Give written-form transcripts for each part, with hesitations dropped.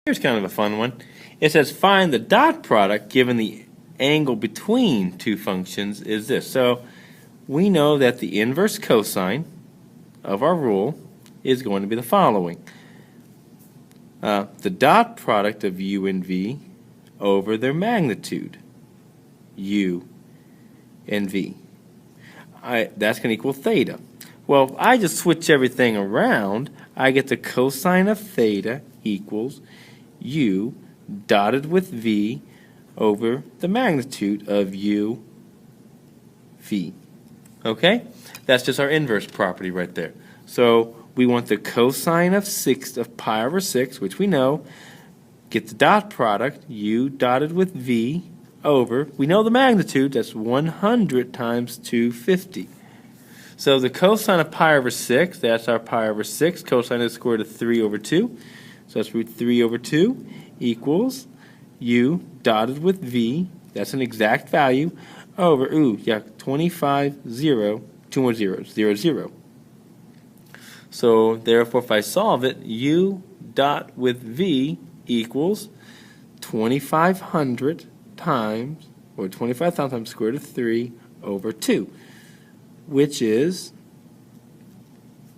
Here's kind of a fun one. It says find the dot product given the angle between two functions is this. So we know that the inverse cosine of our rule is going to be the following. The dot product of u and v over their magnitude, u and v. That's going to equal theta. Well, if I just switch everything around, I get the cosine of theta equals u dotted with v over the magnitude of u v. Okay? That's just our inverse property right there. So we want the cosine of pi over 6, which we know, get the dot product, u dotted with v over, we know the magnitude, that's 100 times 250. So the cosine of pi over 6, that's our pi over 6, cosine is the square root of 3 over 2. So that's root 3 over 2 equals u dotted with v, that's an exact value, over, 25, 0, 2 more zeros, 0, 0. So therefore, if I solve it, u dot with v equals 2,500 times, or 25,000 times square root of 3 over 2, which is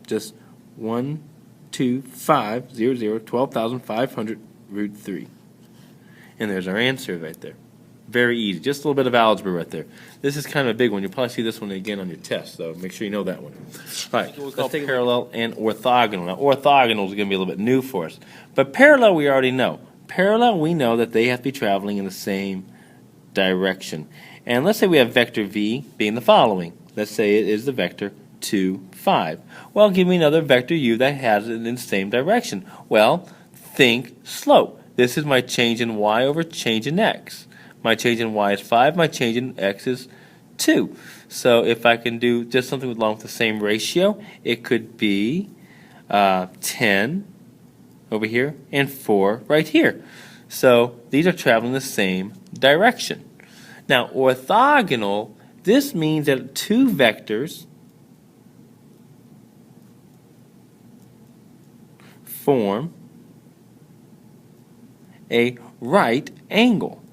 just 12,500 root 3. And there's our answer right there. Very easy. Just a little bit of algebra right there. This is kind of a big one. You'll probably see this one again on your test, so make sure you know that one. All right, let's take parallel and orthogonal. Now, orthogonal is going to be a little bit new for us. But parallel we already know. Parallel, we know that they have to be traveling in the same direction. And let's say we have vector v being the following. Let's say it is the vector 2, 5. Well, give me another vector u that has it in the same direction. Well, think slope. This is my change in y over change in x. My change in y is 5, my change in x is 2. So if I can do just something along with the same ratio, it could be 10 over here and 4 right here. So these are traveling the same direction. Now orthogonal, this means that two vectors form a right angle.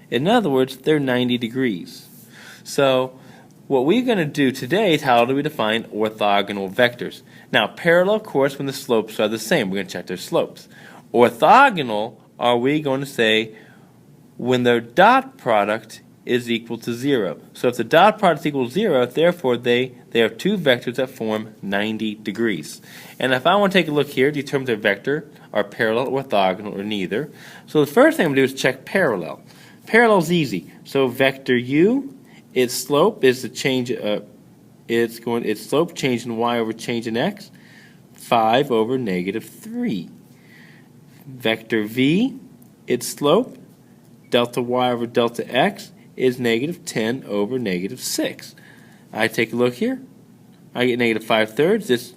In other words, they're 90 degrees. So what we're going to do today is how do we define orthogonal vectors. Now parallel, of course, when the slopes are the same. We're going to check their slopes. Orthogonal, are we going to say when their dot product is equal to 0. So if the dot product is equal to 0, therefore they are two vectors that form 90 degrees. And if I want to take a look here, determine their vector are parallel, orthogonal, or neither. So the first thing I'm going to do is check parallel. Parallel is easy. So vector u, its slope is the change. Its slope change in y over change in x, 5 over negative 3. Vector v, its slope, delta y over delta x, is negative 10 over negative 6. I take a look here. I get negative 5/3. This,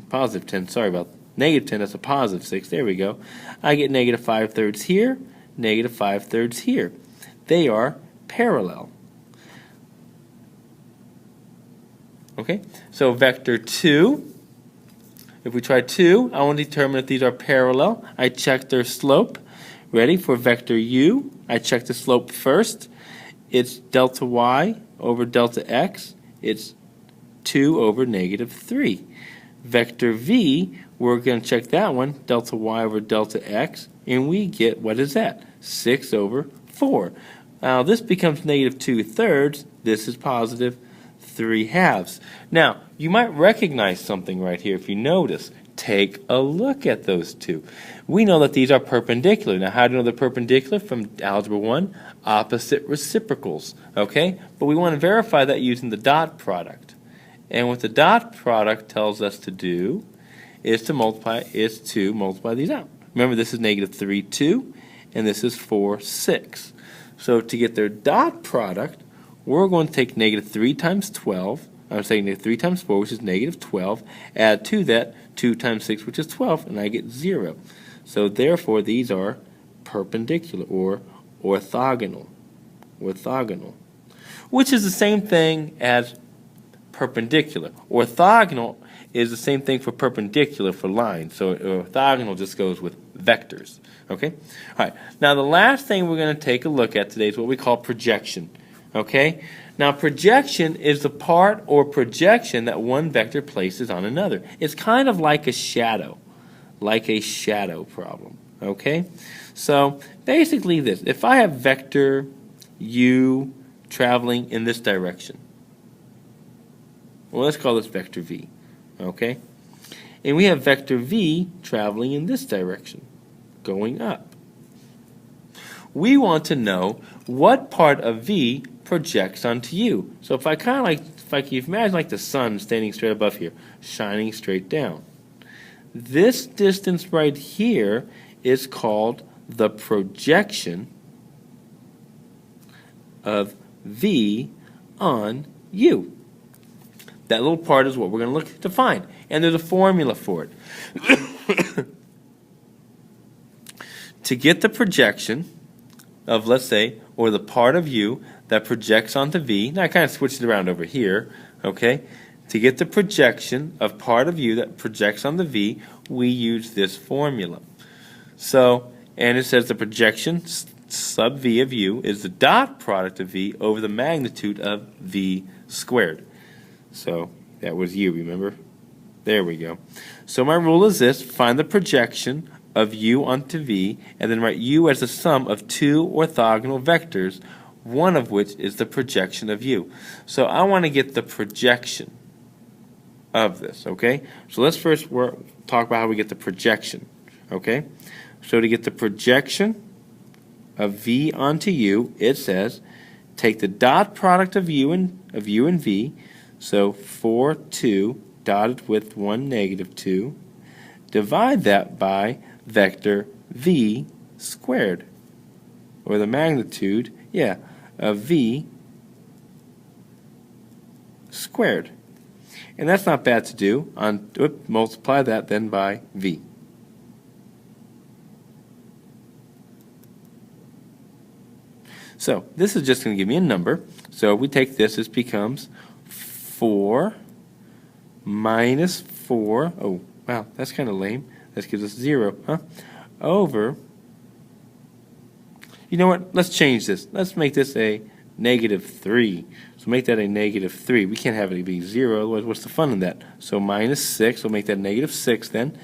positive 10. Sorry about negative 10. That's a positive 6. There we go. I get negative 5/3 here, negative 5/3 here. They are parallel. Okay, so vector 2. If we try 2, I want to determine if these are parallel. I check their slope. Ready? For vector u, I check the slope first. It's delta y over delta x. It's 2 over negative 3. Vector v, we're going to check that one, delta y over delta x, and we get, what is that? 6 over 4. Now this becomes negative 2/3. This is positive 3/2. Now, you might recognize something right here if you notice. Take a look at those two. We know that these are perpendicular. Now, how do you know they're perpendicular? From Algebra 1, opposite reciprocals. Okay? But we want to verify that using the dot product. And what the dot product tells us to do is to multiply these out. Remember, this is negative 3, 2, and this is 4, 6. So to get their dot product, we're going to take negative 3 times 12. I'm saying negative 3 times 4, which is negative 12. Add to that 2 times 6, which is 12, and I get 0. So therefore, these are perpendicular or orthogonal. Orthogonal. Which is the same thing as perpendicular. Orthogonal is the same thing for perpendicular for lines. So orthogonal just goes with vectors. Okay? All right. Now the last thing we're going to take a look at today is what we call projection. Okay? Now projection is the part or projection that one vector places on another. It's kind of like a shadow problem. Okay? So basically this, if I have vector u traveling in this direction, well, let's call this vector v. Okay? And we have vector v traveling in this direction, going up. We want to know what part of v projects onto u. So if I kind of like, if you imagine like the sun standing straight above here, shining straight down. This distance right here is called the projection of v on u. That little part is what we're going to look to find. And there's a formula for it. To get the projection of, let's say, or the part of u that projects onto v, now I kind of switched it around over here, okay? To get the projection of part of u that projects on the v, we use this formula. So, and it says the projection sub v of u is the dot product of v over the magnitude of v squared. So that was u, remember? There we go. So my rule is this: find the projection of u onto v, and then write u as the sum of two orthogonal vectors, one of which is the projection of u. So I want to get the projection of this, okay? So let's first talk about how we get the projection, okay? So to get the projection of v onto u, it says take the dot product of u and v, so 4, 2, dotted with 1, negative 2, divide that by vector v squared, or the magnitude, of v squared. And that's not bad to do. Multiply that then by v. So this is just going to give me a number. So if we take this, this becomes 4 minus 4. Oh, wow, that's kind of lame. That gives us 0, huh? Over, you know what? Let's change this. Let's make this a negative 3. So make that a negative 3. We can't have it be 0, otherwise what's the fun in that? So minus 6, we'll make that negative 6 then.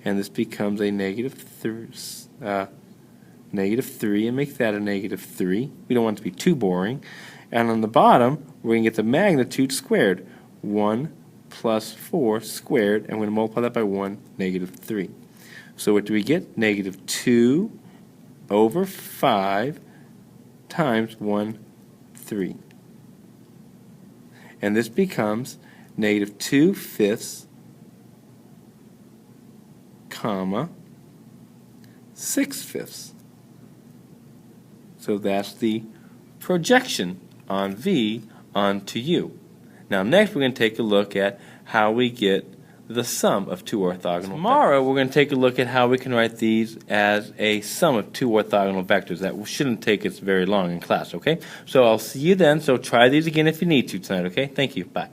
And this becomes a negative 3, and make that a negative 3. We don't want it to be too boring. And on the bottom, we're going to get the magnitude squared. 1 plus 4 squared, and we're going to multiply that by 1, negative 3. So what do we get? Negative 2 over 5 times 1, 3. And this becomes negative 2/5, comma, 6/5. So that's the projection on v onto u. Now next we're going to take a look at how we get the sum of two orthogonal vectors. Tomorrow we're going to take a look at how we can write these as a sum of two orthogonal vectors. That shouldn't take us very long in class, okay? So I'll see you then. So try these again if you need to tonight, okay? Thank you. Bye.